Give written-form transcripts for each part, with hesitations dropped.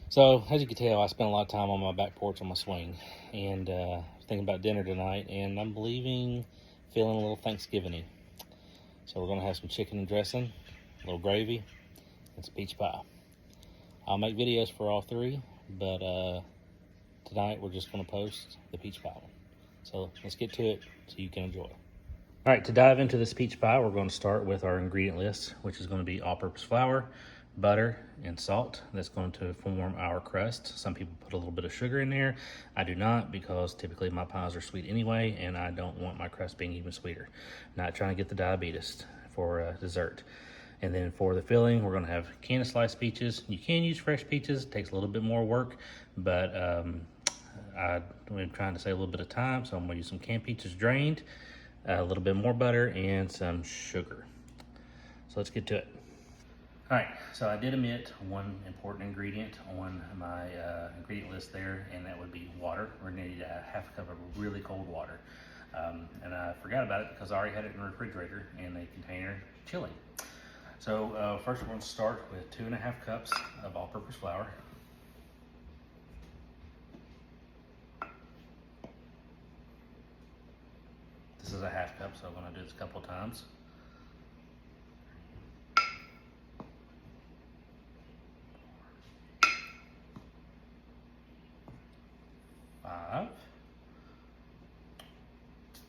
So, as you can tell, I spent a lot of time on my back porch on my swing and thinking about dinner tonight, and I'm feeling a little Thanksgiving-y. So we're gonna have some chicken and dressing, a little gravy, and some peach pie. I'll make videos for all three, but tonight we're just gonna post the peach pie one. So let's get to it so you can enjoy. All right, to dive into this peach pie, we're going to start with our ingredient list, which is going to be all-purpose flour, butter, and salt. That's going to form our crust. Some people put a little bit of sugar in there. I do not, because typically my pies are sweet anyway, and I don't want my crust being even sweeter. Not trying to get the diabetes for dessert. And then for the filling, we're going to have canned sliced peaches. You can use fresh peaches. It takes a little bit more work, but I'm trying to save a little bit of time, so I'm going to use some canned peaches drained, a little bit more butter, and some sugar. So let's get to it. All right, so I did omit one important ingredient on my ingredient list there, and that would be water. We're gonna need a half a cup of really cold water. And I forgot about it because I already had it in the refrigerator in a container chilling. So first we're going to start with 2.5 cups of all-purpose flour. This is a half cup, so I'm going to do this a couple times. 5.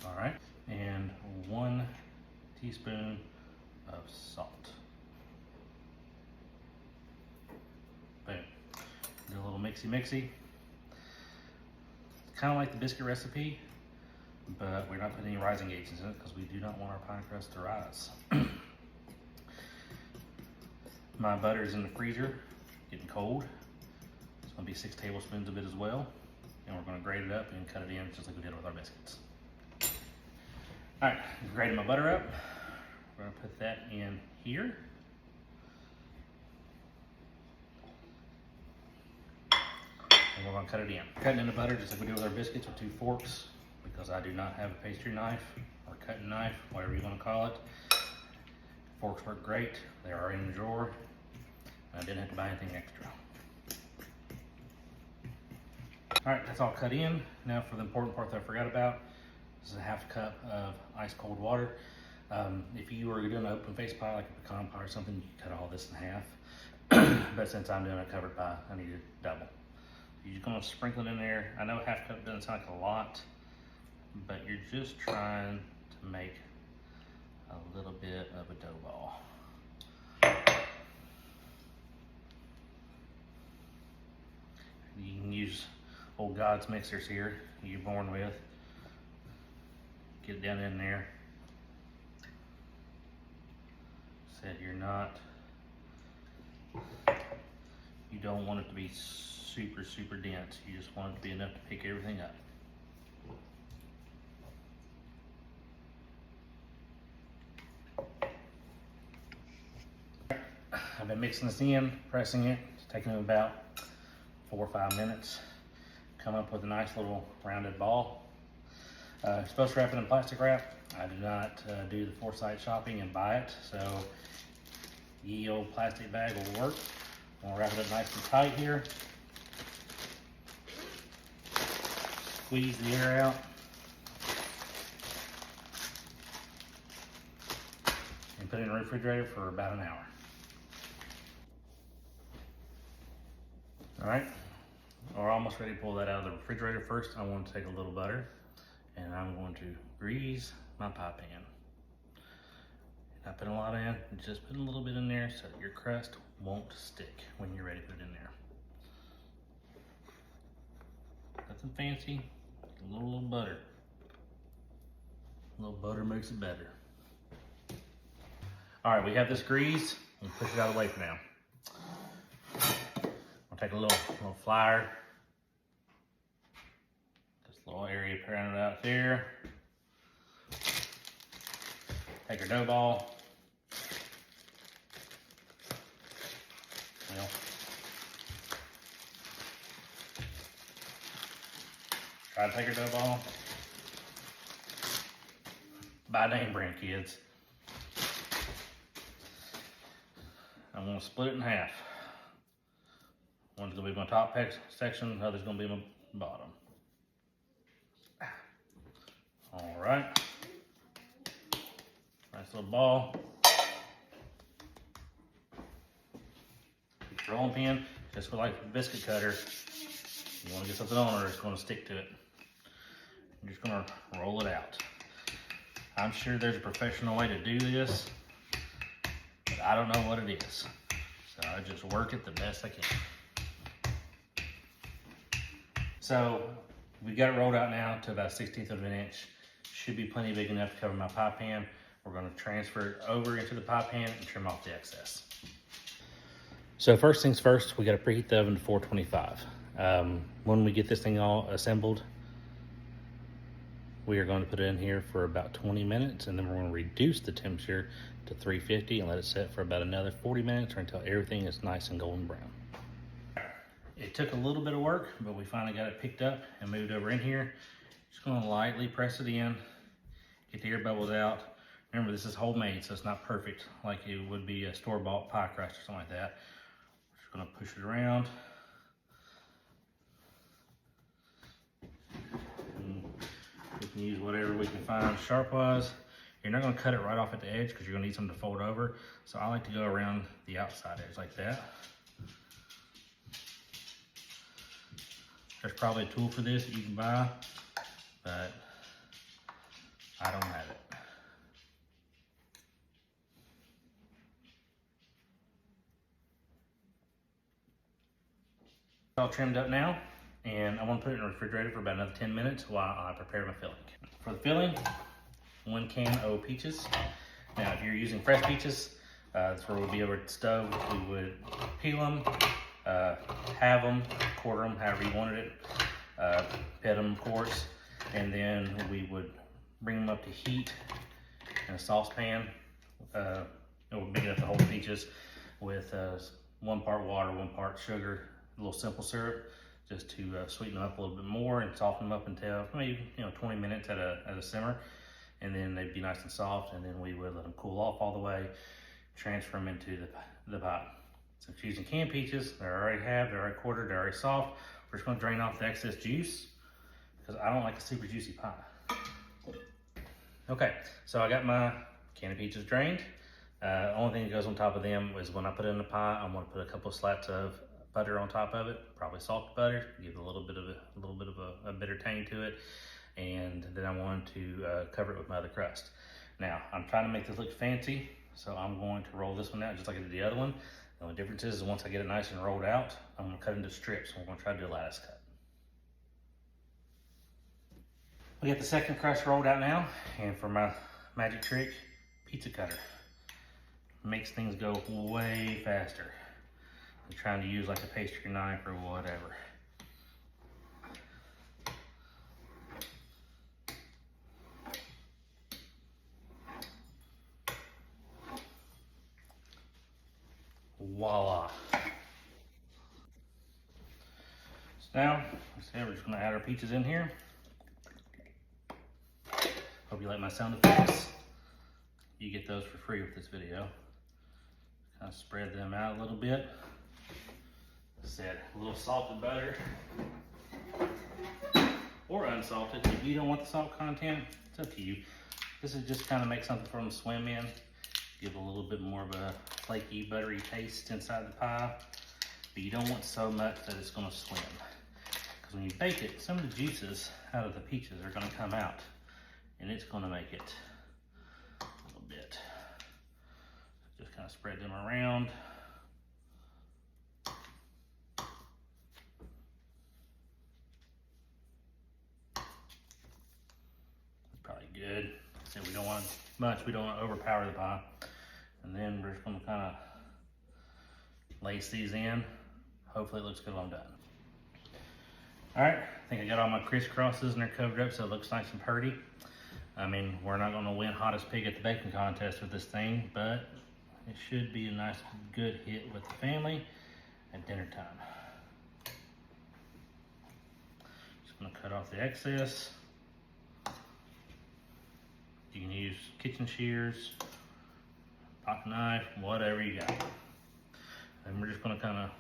All right, and 1 teaspoon of salt. Boom. Do a little mixy. Kind of like the biscuit recipe, but we're not putting any rising agents in it because we do not want our pie crust to rise. My butter is in the freezer, getting cold. It's going to be 6 tablespoons of it as well, and we're going to grate it up and cut it in just like we did with our biscuits. All right, I've grated my butter up. We're going to put that in here. And we're going to cut it in. Cutting in the butter just like we do with our biscuits with 2 forks, because I do not have a pastry knife or cutting knife, whatever you want to call it. Forks work great. They are in the drawer. I didn't have to buy anything extra. All right, that's all cut in. Now for the important part that I forgot about. This is a half cup of ice cold water. If you were doing an open face pie, like a pecan pie or something, you can cut all this in half. But since I'm doing a covered pie, I needed double. You're just gonna sprinkle it in there. I know half cup doesn't sound like a lot, but you're just trying to make a little bit of a dough ball. You can use old God's mixers here you're born with. Get it down in there. Said you don't want it to be super dense. You just want it to be enough to pick everything up. I've been mixing this in, pressing it. It's taking about 4 or 5 minutes. Come up with a nice little rounded ball. You're supposed to wrap it in plastic wrap. I do not do the Foresight shopping and buy it, so ye old plastic bag will work. I'm gonna wrap it up nice and tight here. Squeeze the air out. And put it in the refrigerator for about an hour. All right, we're almost ready to pull that out of the refrigerator. First, I want to take a little butter and I'm going to grease my pie pan. Not putting a lot in, just put a little bit in there so that your crust won't stick when you're ready to put it in there. Nothing fancy, a little butter. A little butter makes it better. All right, we have this grease. We'll push it out of the way for now. I'll take a little flour. This little area around it out there. Take our dough ball. Well, try to take our dough ball. Buy name brand, kids. I'm gonna split it in half. one's gonna be my top section, the other's gonna be my bottom. All right. Nice little ball. Your rolling pin, just like a biscuit cutter. You want to get something on, or it's going to stick to it. You're just going to roll it out. I'm sure there's a professional way to do this, but I don't know what it is. So I just work it the best I can. So we got it rolled out now to about 1/16 of an inch. Should be plenty big enough to cover my pie pan. We're going to transfer it over into the pie pan and trim off the excess. So first things first, we got to preheat the oven to 425. When we get this thing all assembled, we are going to put it in here for about 20 minutes, and then we're going to reduce the temperature to 350 and let it set for about another 40 minutes or until everything is nice and golden brown. It took a little bit of work, but we finally got it picked up and moved over in here. Just going to lightly press it in, get the air bubbles out. Remember, this is homemade, so it's not perfect like it would be a store-bought pie crust or something like that. We're just going to push it around. And we can use whatever we can find sharp-wise. You're not going to cut it right off at the edge because you're going to need something to fold over. So I like to go around the outside edge like that. There's probably a tool for this that you can buy, but I don't have it. All trimmed up now, and I want to put it in the refrigerator for about another 10 minutes while I prepare my filling. For the filling, 1 can of peaches. Now, if you're using fresh peaches, that's where we'll be over at the stove. We would peel them, halve them, quarter them, however you wanted it, pet them, of course, and then we would bring them up to heat in a saucepan. It would big enough to hold the peaches with 1 part water, 1 part sugar, a little simple syrup, just to sweeten them up a little bit more and soften them up until maybe 20 minutes at a simmer, and then they'd be nice and soft. And then we would let them cool off all the way, transfer them into the pie. So if you're using canned peaches, they're already halved, they're already quartered, they're already soft. We're just going to drain off the excess juice because I don't like a super juicy pie. Okay, so I got my can of peaches drained. The only thing that goes on top of them is when I put it in the pie, I'm going to put a couple of slats of butter on top of it, probably salted butter, give it a little bit of a bitter tang to it, and then I wanted to cover it with my other crust. Now I'm trying to make this look fancy, so I'm going to roll this one out just like I did the other one. The only difference is once I get it nice and rolled out, I'm going to cut into strips. We're going to try to do a lattice cut. We got the second crust rolled out now, and for my magic trick, pizza cutter makes things go way faster. I'm trying to use like a pastry knife or whatever. Voila. So now, we're just gonna add our peaches in here. Hope you like my sound effects. You get those for free with this video. Kind of spread them out a little bit. Said a little salted butter or unsalted. If you don't want the salt content, it's up to you. This is just kind of make something for them to swim in, give a little bit more of a flaky, buttery taste inside the pie, but you don't want so much that it's going to swim. Because when you bake it, some of the juices out of the peaches are going to come out, and it's going to make it a little bit. Just kind of spread them around. Good. So we don't want much, we don't want to overpower the pie. And then we're just going to kind of lace these in. Hopefully it looks good when I'm done. All right, I think I got all my crisscrosses and they're covered up so it looks nice and pretty. I mean, we're not going to win hottest pig at the baking contest with this thing, but it should be a nice, good hit with the family at dinner time. Just going to cut off the excess. You can use kitchen shears, pocket knife, whatever you got. And we're just going to kind of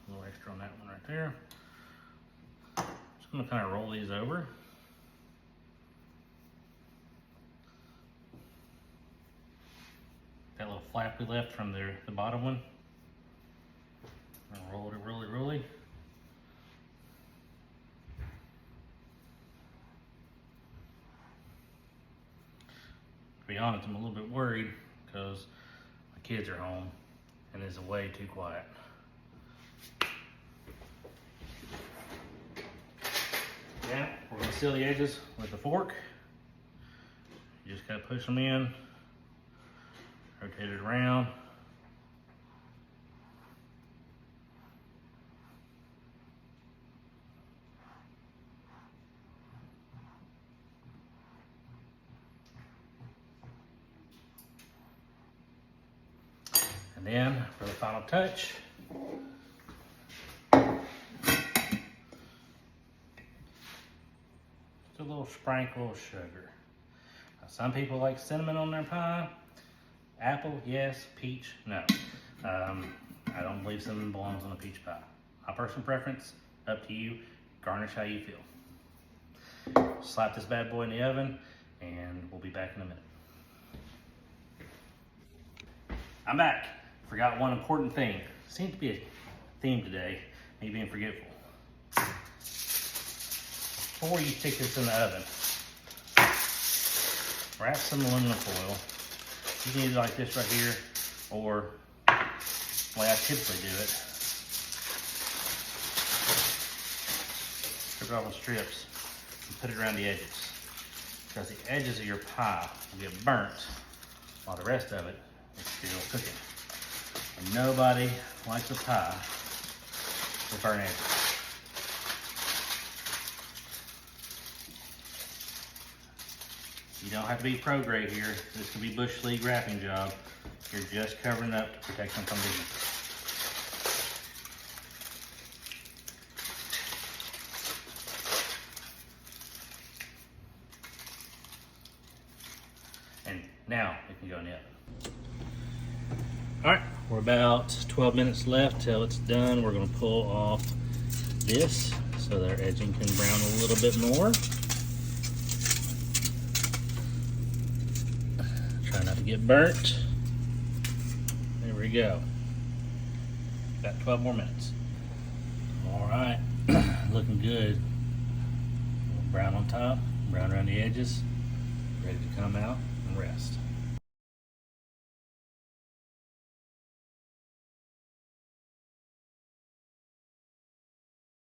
A little extra on that one right there. Just gonna kind of roll these over. That little flap we left from the bottom one. I'll roll it really. To be honest, I'm a little bit worried because my kids are home and it's way too quiet. Yeah, we're gonna seal the edges with a fork. You just gotta push them in, rotate it around. And then for the final touch, just a little sprinkle of sugar. Now, some people like cinnamon on their pie. Apple, yes. Peach, no. I don't believe cinnamon belongs on a peach pie. My personal preference, up to you. Garnish how you feel. Slap this bad boy in the oven, and we'll be back in a minute. I'm back. Forgot one important thing. Seems to be a theme today, me being forgetful. Before you stick this in the oven, wrap some aluminum foil. You can use it like this right here, or the way I typically do it. Strip it off in strips and put it around the edges. Because the edges of your pie will get burnt while the rest of it is still cooking. And nobody likes a pie with burnt edges. You don't have to be pro grade here. This could be Bush League wrapping job. You're just covering up to protect them from the heat. And now it can go in the oven. All right, we're about 12 minutes left till it's done. We're gonna pull off this so that our edging can brown a little bit more. Try not to get burnt. There we go. Got 12 more minutes. All right, looking good. Brown on top, brown around the edges. Ready to come out and rest.